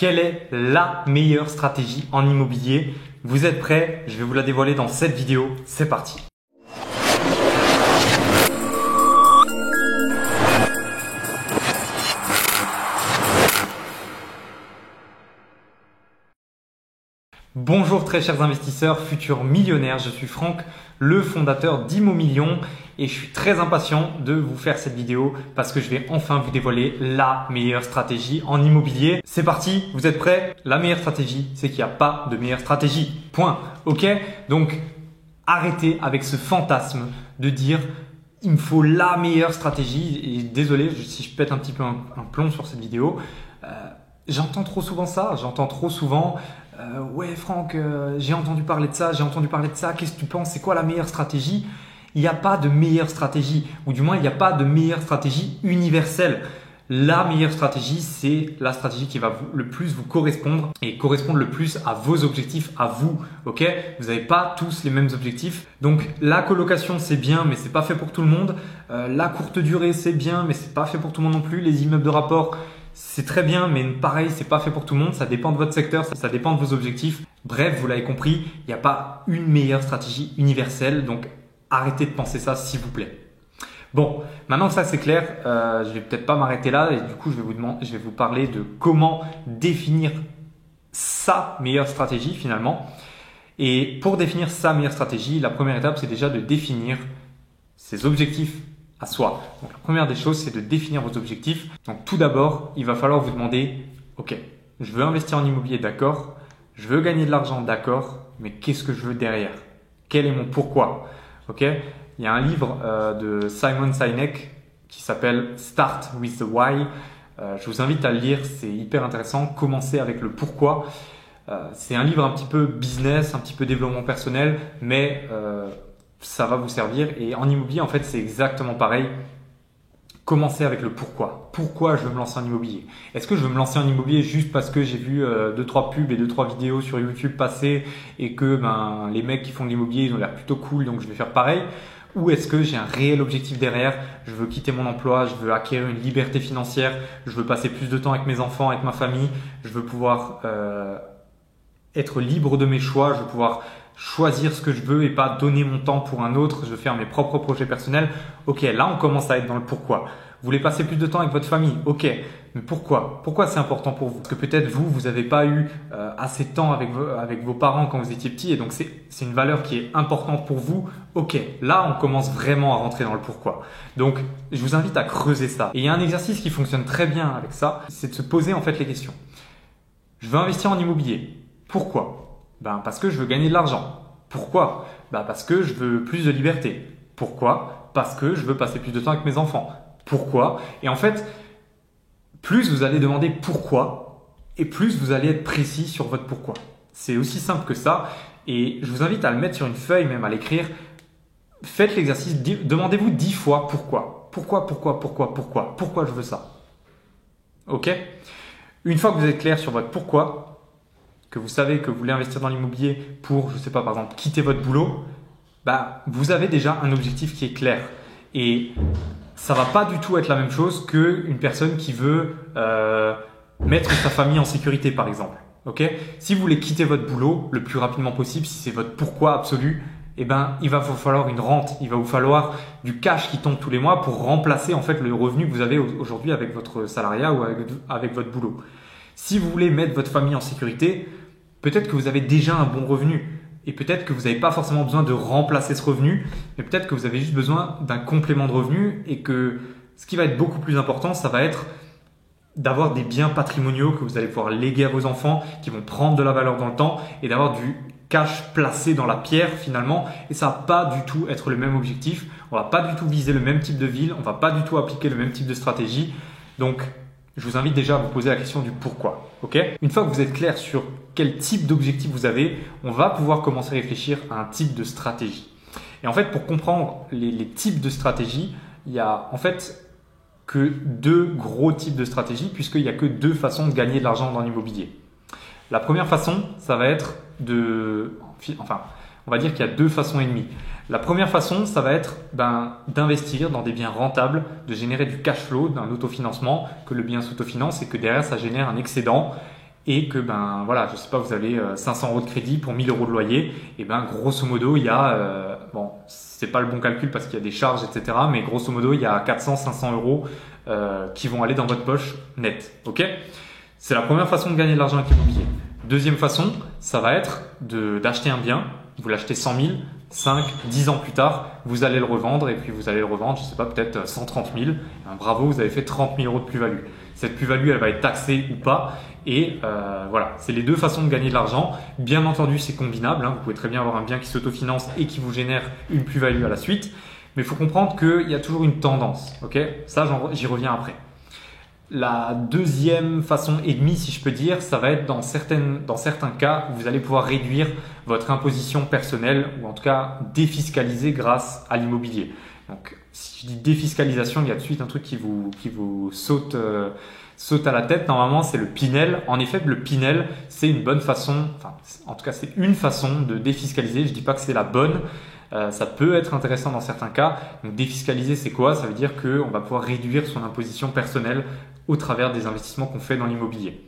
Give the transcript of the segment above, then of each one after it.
Quelle est la meilleure stratégie en immobilier? Vous êtes prêts? Je vais vous la dévoiler dans cette vidéo. C'est parti! Bonjour très chers investisseurs, futurs millionnaires, je suis Franck, le fondateur d'Immomillions et je suis très impatient de vous faire cette vidéo parce que je vais enfin vous dévoiler la meilleure stratégie en immobilier. C'est parti, vous êtes prêts? La meilleure stratégie, c'est qu'il n'y a pas de meilleure stratégie. Point. Ok? Donc arrêtez avec ce fantasme de dire il me faut la meilleure stratégie. Et désolé si je pète un petit peu un plomb sur cette vidéo. J'entends trop souvent ça, ouais Franck, j'ai entendu parler de ça, qu'est-ce que tu penses, c'est quoi la meilleure stratégie? Il n'y a pas de meilleure stratégie, ou du moins il n'y a pas de meilleure stratégie universelle. La meilleure stratégie, c'est la stratégie qui va le plus vous correspondre et correspondre le plus à vos objectifs, à vous. Ok? Vous n'avez pas tous les mêmes objectifs. Donc la colocation c'est bien, mais c'est pas fait pour tout le monde. La courte durée c'est bien, mais c'est pas fait pour tout le monde non plus. Les immeubles de rapport, c'est très bien, mais pareil, c'est pas fait pour tout le monde. Ça dépend de votre secteur, ça dépend de vos objectifs. Bref, vous l'avez compris, il n'y a pas une meilleure stratégie universelle. Donc, arrêtez de penser ça, s'il vous plaît. Bon, maintenant que ça c'est clair, je vais peut-être pas m'arrêter là et du coup, je vais vous parler de comment définir sa meilleure stratégie finalement. Et pour définir sa meilleure stratégie, la première étape, c'est déjà de définir ses objectifs à soi. Donc, la première des choses, c'est de définir vos objectifs. Donc, tout d'abord, il va falloir vous demander, ok, je veux investir en immobilier, d'accord, je veux gagner de l'argent, d'accord, mais qu'est-ce que je veux derrière? Quel est mon pourquoi? Ok, il y a un livre de Simon Sinek qui s'appelle Start with the Why. Je vous invite à le lire, c'est hyper intéressant. Commencez avec le pourquoi. C'est un livre un petit peu business, un petit peu développement personnel, mais ça va vous servir. Et en immobilier, en fait, c'est exactement pareil. Commencez avec le pourquoi. Pourquoi je veux me lancer en immobilier? Est-ce que je veux me lancer en immobilier juste parce que j'ai vu 2-3 pubs et 2-3 vidéos sur YouTube passer et que les mecs qui font de l'immobilier, ils ont l'air plutôt cool, donc je vais faire pareil? Ou est-ce que j'ai un réel objectif derrière? Je veux quitter mon emploi, je veux acquérir une liberté financière, je veux passer plus de temps avec mes enfants, avec ma famille, je veux pouvoir être libre de mes choix, je veux pouvoir choisir ce que je veux et pas donner mon temps pour un autre, je veux faire mes propres projets personnels. Ok, là on commence à être dans le pourquoi. Vous voulez passer plus de temps avec votre famille? Ok, mais pourquoi? Pourquoi c'est important pour vous? Parce que peut-être vous n'avez pas eu assez de temps avec vos parents quand vous étiez petit et donc c'est une valeur qui est importante pour vous. Ok, là on commence vraiment à rentrer dans le pourquoi. Donc je vous invite à creuser ça. Et il y a un exercice qui fonctionne très bien avec ça, c'est de se poser en fait les questions. Je veux investir en immobilier. Pourquoi? Parce que je veux gagner de l'argent. Pourquoi? Parce que je veux plus de liberté. Pourquoi? Parce que je veux passer plus de temps avec mes enfants. Pourquoi? Et en fait, plus vous allez demander pourquoi et plus vous allez être précis sur votre pourquoi. C'est aussi simple que ça et je vous invite à le mettre sur une feuille, même à l'écrire. Faites l'exercice, demandez-vous 10 fois pourquoi. Pourquoi je veux ça? Ok? Une fois que vous êtes clair sur votre pourquoi, que vous savez que vous voulez investir dans l'immobilier pour, je sais pas, par exemple, quitter votre boulot, vous avez déjà un objectif qui est clair. Et ça va pas du tout être la même chose qu'une personne qui veut mettre sa famille en sécurité, par exemple. Ok? Si vous voulez quitter votre boulot le plus rapidement possible, si c'est votre pourquoi absolu, il va vous falloir une rente, il va vous falloir du cash qui tombe tous les mois pour remplacer en fait le revenu que vous avez aujourd'hui avec votre salariat ou avec votre boulot. Si vous voulez mettre votre famille en sécurité, peut-être que vous avez déjà un bon revenu et peut-être que vous n'avez pas forcément besoin de remplacer ce revenu, mais peut-être que vous avez juste besoin d'un complément de revenu et que ce qui va être beaucoup plus important, ça va être d'avoir des biens patrimoniaux que vous allez pouvoir léguer à vos enfants, qui vont prendre de la valeur dans le temps et d'avoir du cash placé dans la pierre finalement. Et ça va pas du tout être le même objectif. On va pas du tout viser le même type de ville. On va pas du tout appliquer le même type de stratégie. Donc, je vous invite déjà à vous poser la question du pourquoi. Ok? Une fois que vous êtes clair sur quel type d'objectif vous avez, on va pouvoir commencer à réfléchir à un type de stratégie. Et en fait, pour comprendre les types de stratégies, il y a en fait que deux gros types de stratégies puisqu'il n'y a que deux façons de gagner de l'argent dans l'immobilier. La première façon, ça va être on va dire qu'il y a deux façons et demie. La première façon, ça va être d'investir dans des biens rentables, de générer du cash flow, d'un autofinancement, que le bien s'autofinance et que derrière ça génère un excédent et que ben voilà, je sais pas, vous avez 500 euros de crédit pour 1000 euros de loyer, et ben grosso modo il y a bon, c'est pas le bon calcul parce qu'il y a des charges, etc. Mais grosso modo il y a 400-500 euros qui vont aller dans votre poche net. Ok, c'est la première façon de gagner de l'argent avec l'immobilier. Deuxième façon, ça va être d'acheter un bien. Vous l'achetez 100 000, 5, 10 ans plus tard, vous allez le revendre et puis vous allez le revendre, je sais pas, peut-être 130 000. Bravo, vous avez fait 30 000 euros de plus-value. Cette plus-value, elle va être taxée ou pas. Et voilà, c'est les deux façons de gagner de l'argent. Bien entendu, c'est combinable. Vous pouvez très bien avoir un bien qui s'autofinance et qui vous génère une plus-value à la suite. Mais il faut comprendre qu'il y a toujours une tendance. Ok, ça, j'y reviens après. La deuxième façon et demie, si je peux dire, ça va être dans certains cas où vous allez pouvoir réduire votre imposition personnelle ou en tout cas défiscaliser grâce à l'immobilier. Donc, si je dis défiscalisation, il y a tout de suite un truc qui vous saute à la tête. Normalement, c'est le Pinel. En effet, le Pinel, c'est une bonne façon, enfin, en tout cas, c'est une façon de défiscaliser. Je dis pas que c'est la bonne. Ça peut être intéressant dans certains cas. Donc, défiscaliser, c'est quoi? Ça veut dire qu'on va pouvoir réduire son imposition personnelle au travers des investissements qu'on fait dans l'immobilier.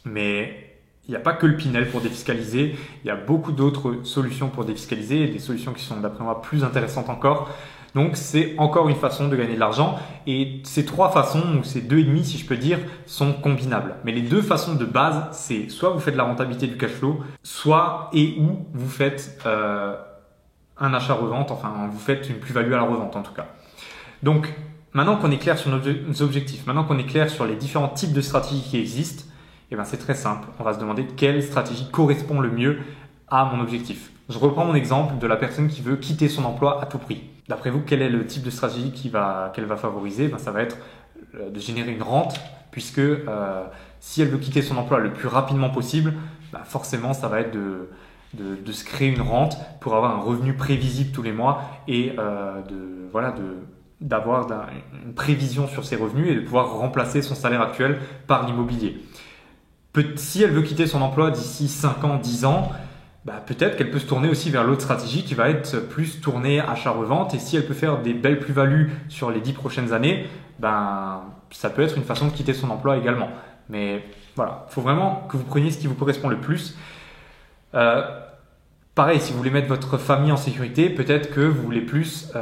Mais il n'y a pas que le Pinel pour défiscaliser. Il y a beaucoup d'autres solutions pour défiscaliser et des solutions qui sont, d'après moi, plus intéressantes encore. Donc, c'est encore une façon de gagner de l'argent. Et ces trois façons, ou ces deux et demi, si je peux dire, sont combinables. Mais les deux façons de base, c'est soit vous faites de la rentabilité du cash flow, soit et ou vous faites un achat-revente, enfin vous faites une plus-value à la revente en tout cas. Donc maintenant qu'on est clair sur nos objectifs, maintenant qu'on est clair sur les différents types de stratégies qui existent, et ben c'est très simple, on va se demander quelle stratégie correspond le mieux à mon objectif. Je reprends mon exemple de la personne qui veut quitter son emploi à tout prix. D'après vous, quel est le type de stratégie qu'elle va favoriser? Ben, ça va être de générer une rente, puisque si elle veut quitter son emploi le plus rapidement possible, ben, forcément ça va être de se créer une rente pour avoir un revenu prévisible tous les mois et d'avoir une prévision sur ses revenus et de pouvoir remplacer son salaire actuel par l'immobilier. Si elle veut quitter son emploi d'ici 5 ans, 10 ans, bah peut-être qu'elle peut se tourner aussi vers l'autre stratégie qui va être plus tournée achat-revente. Et si elle peut faire des belles plus-values sur les 10 prochaines années, ben, ça peut être une façon de quitter son emploi également. Mais voilà, il faut vraiment que vous preniez ce qui vous correspond le plus. Pareil, si vous voulez mettre votre famille en sécurité, peut-être que vous voulez plus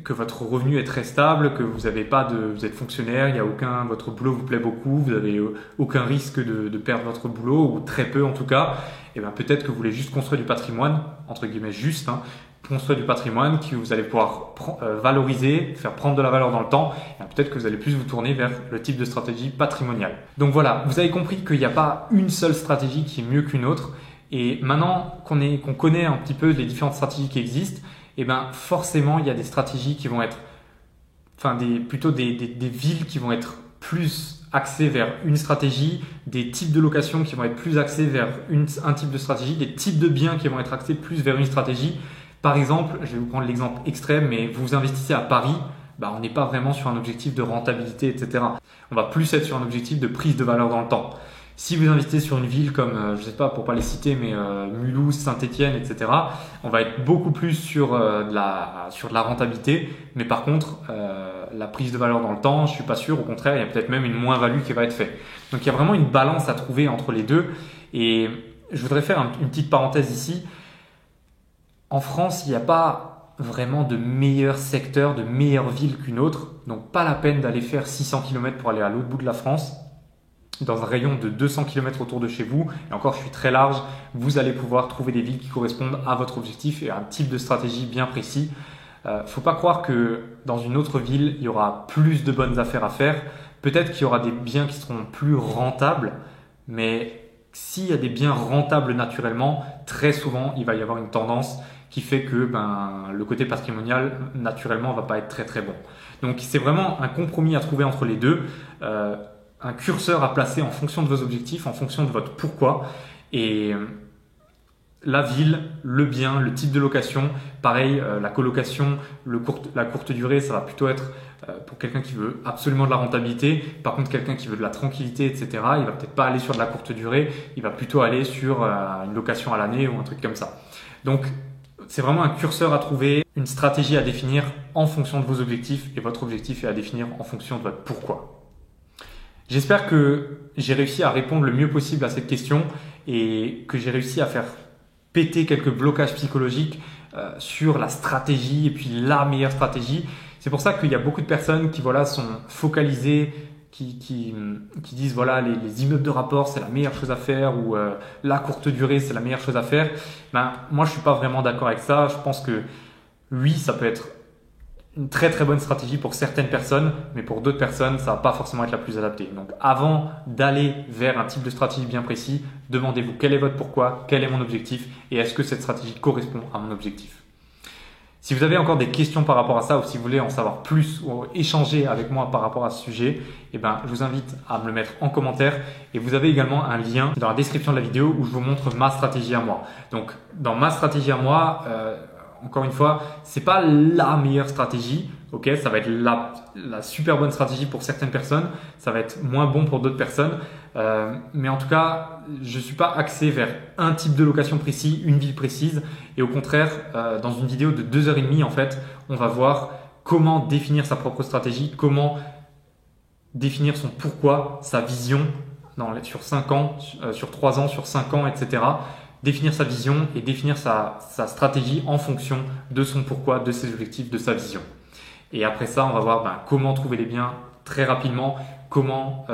que votre revenu est très stable, que vous êtes fonctionnaire, votre boulot vous plaît beaucoup, vous avez aucun risque de perdre votre boulot ou très peu en tout cas. Et ben peut-être que vous voulez juste construire du patrimoine, entre guillemets juste, construire du patrimoine que vous allez pouvoir valoriser, faire prendre de la valeur dans le temps. Et peut-être que vous allez plus vous tourner vers le type de stratégie patrimoniale. Donc voilà, vous avez compris qu'il n'y a pas une seule stratégie qui est mieux qu'une autre. Et maintenant qu'on connaît un petit peu les différentes stratégies qui existent, et ben forcément il y a des stratégies qui vont être, plutôt des villes qui vont être plus axées vers une stratégie, des types de locations qui vont être plus axés vers un type de stratégie, des types de biens qui vont être axés plus vers une stratégie. Par exemple, je vais vous prendre l'exemple extrême, mais vous investissez à Paris, on n'est pas vraiment sur un objectif de rentabilité, etc. On va plus être sur un objectif de prise de valeur dans le temps. Si vous investissez sur une ville comme, je sais pas, pour pas les citer, mais Mulhouse, Saint-Étienne, etc., on va être beaucoup plus sur de la rentabilité. Mais par contre, la prise de valeur dans le temps, je suis pas sûr. Au contraire, il y a peut-être même une moins-value qui va être faite. Donc, il y a vraiment une balance à trouver entre les deux. Et je voudrais faire une petite parenthèse ici. En France, il n'y a pas vraiment de meilleur secteur, de meilleure ville qu'une autre. Donc, pas la peine d'aller faire 600 km pour aller à l'autre bout de la France. Dans un rayon de 200 km autour de chez vous, et encore je suis très large, vous allez pouvoir trouver des villes qui correspondent à votre objectif et à un type de stratégie bien précis. Faut pas croire que dans une autre ville, il y aura plus de bonnes affaires à faire. Peut-être qu'il y aura des biens qui seront plus rentables, mais s'il y a des biens rentables naturellement, très souvent, il va y avoir une tendance qui fait que le côté patrimonial, naturellement, va pas être très très bon. Donc c'est vraiment un compromis à trouver entre les deux. Un curseur à placer en fonction de vos objectifs, en fonction de votre pourquoi. Et la ville, le bien, le type de location, pareil, la colocation, la courte durée, ça va plutôt être pour quelqu'un qui veut absolument de la rentabilité. Par contre, quelqu'un qui veut de la tranquillité, etc., il va peut-être pas aller sur de la courte durée, il va plutôt aller sur une location à l'année ou un truc comme ça. Donc, c'est vraiment un curseur à trouver, une stratégie à définir en fonction de vos objectifs, et votre objectif est à définir en fonction de votre pourquoi. J'espère que j'ai réussi à répondre le mieux possible à cette question et que j'ai réussi à faire péter quelques blocages psychologiques sur la stratégie et puis la meilleure stratégie. C'est pour ça qu'il y a beaucoup de personnes qui sont focalisées, qui disent les immeubles de rapport c'est la meilleure chose à faire ou la courte durée c'est la meilleure chose à faire. Moi je suis pas vraiment d'accord avec ça. Je pense que oui, ça peut être une très très bonne stratégie pour certaines personnes, mais pour d'autres personnes, ça va pas forcément être la plus adaptée. Donc avant d'aller vers un type de stratégie bien précis, demandez-vous quel est votre pourquoi, quel est mon objectif et est-ce que cette stratégie correspond à mon objectif. Si vous avez encore des questions par rapport à ça ou si vous voulez en savoir plus ou échanger avec moi par rapport à ce sujet, je vous invite à me le mettre en commentaire et vous avez également un lien dans la description de la vidéo où je vous montre ma stratégie à moi. Donc dans ma stratégie à moi, encore une fois, c'est pas la meilleure stratégie, ok? Ça va être la super bonne stratégie pour certaines personnes, ça va être moins bon pour d'autres personnes, mais en tout cas, je suis pas axé vers un type de location précis, une ville précise, et au contraire, dans une vidéo de 2h30, en fait, on va voir comment définir sa propre stratégie, comment définir son pourquoi, sa vision sur 5 ans, sur 3 ans, sur 5 ans, etc. Définir sa vision et définir sa stratégie en fonction de son pourquoi, de ses objectifs, de sa vision. Et après ça, on va voir comment trouver les biens très rapidement, comment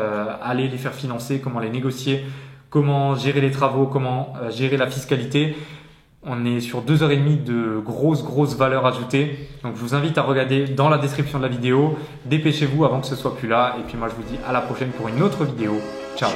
aller les faire financer, comment les négocier, comment gérer les travaux, comment gérer la fiscalité. On est sur 2h30 de grosses valeurs ajoutées. Donc je vous invite à regarder dans la description de la vidéo. Dépêchez-vous avant que ce soit plus là. Et puis moi je vous dis à la prochaine pour une autre vidéo. Ciao.